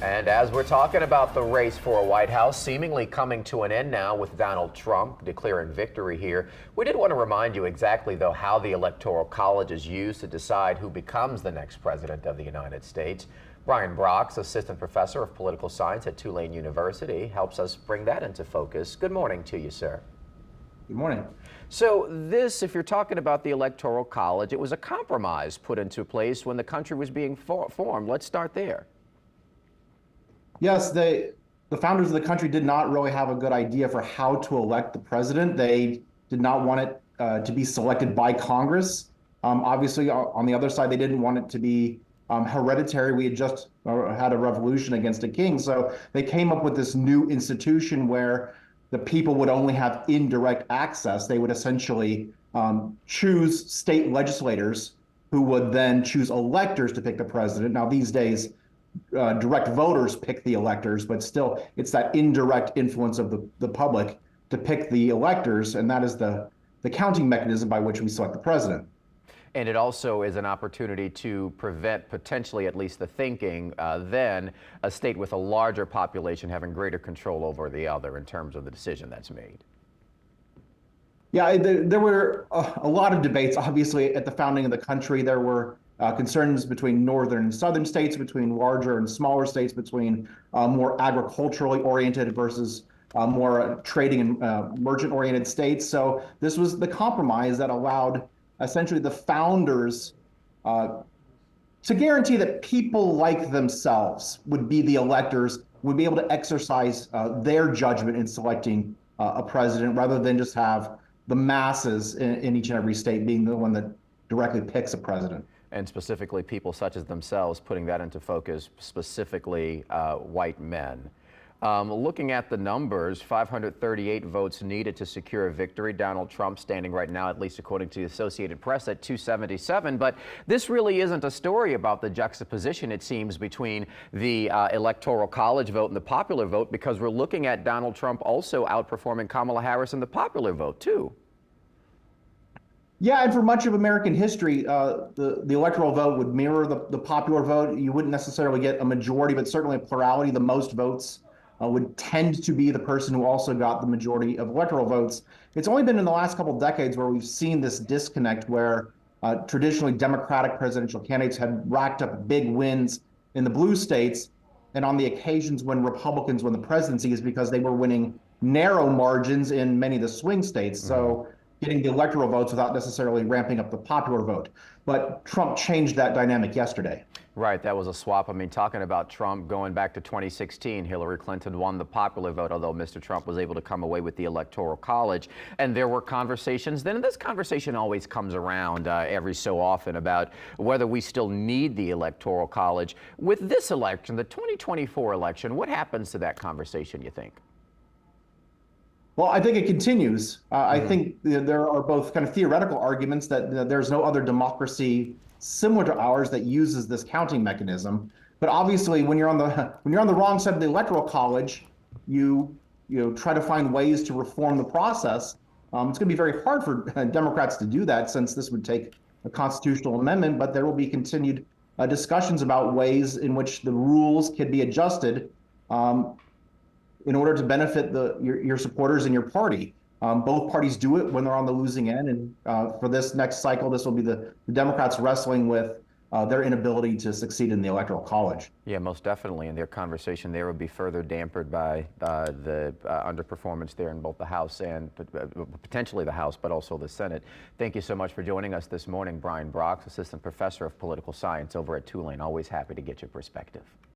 And as we're talking about the race for a White House seemingly coming to an end now with Donald Trump declaring victory here, we did want to remind you exactly, though, how the Electoral College is used to decide who becomes the next president of the United States. Brian Brox, assistant professor of political science at Tulane University, helps us bring that into focus. Good morning to you, sir. Good morning. So this, if you're talking about the Electoral College, it was a compromise put into place when the country was being formed. Let's start there. Yes, the founders of the country did not really have a good idea for how to elect the president. They did not want it to be selected by Congress. Obviously, on the other side, they didn't want it to be hereditary. We had just had a revolution against a king. So they came up with this new institution where the people would only have indirect access. They would essentially choose state legislators who would then choose electors to pick the president. Now, these days, direct voters pick the electors, but still it's that indirect influence of the public to pick the electors, and that is the counting mechanism by which we select the president. And it also is an opportunity to prevent, potentially at least the thinking, then a state with a larger population having greater control over the other in terms of the decision that's made. Yeah, there were a lot of debates. Obviously, at the founding of the country, there were concerns between northern and southern states, between larger and smaller states, between more agriculturally oriented versus more trading and merchant-oriented states. So this was the compromise that allowed essentially the founders to guarantee that people like themselves would be the electors, would be able to exercise their judgment in selecting a president, rather than just have the masses in each and every state being the one that directly picks a president. And specifically people such as themselves, putting that into focus, specifically white men. Looking at the numbers, 538 votes needed to secure a victory. Donald Trump standing right now, at least according to the Associated Press, at 277. But this really isn't a story about the juxtaposition, it seems, between the Electoral College vote and the popular vote, because we're looking at Donald Trump also outperforming Kamala Harris in the popular vote, too. Yeah, and for much of American history, the electoral vote would mirror the popular vote. You wouldn't necessarily get a majority, but certainly a plurality. The most votes would tend to be the person who also got the majority of electoral votes. It's only been in the last couple of decades where we've seen this disconnect where traditionally Democratic presidential candidates had racked up big wins in the blue states, and on the occasions when Republicans won the presidency is because they were winning narrow margins in many of the swing states. So getting the electoral votes without necessarily ramping up the popular vote. But Trump changed that dynamic yesterday. Right, that was a swap. I mean, talking about Trump going back to 2016, Hillary Clinton won the popular vote, although Mr. Trump was able to come away with the Electoral College. And there were conversations then, and this conversation always comes around every so often about whether we still need the Electoral College. With this election, the 2024 election, what happens to that conversation, you think? Well, I think it continues. I think there are both kind of theoretical arguments that there's no other democracy similar to ours that uses this counting mechanism. But obviously, when you're on the wrong side of the Electoral College, you try to find ways to reform the process. It's going to be very hard for Democrats to do that, since this would take a constitutional amendment. But there will be continued discussions about ways in which the rules could be adjusted in order to benefit your supporters and your party. Both parties do it when they're on the losing end, and for this next cycle, this will be the Democrats wrestling with their inability to succeed in the Electoral College. Yeah, most definitely, and their conversation there would be further dampered by the underperformance there in both the House and potentially the House, but also the Senate. Thank you so much for joining us this morning, Brian Brox, assistant professor of political science over at Tulane. Always happy to get your perspective.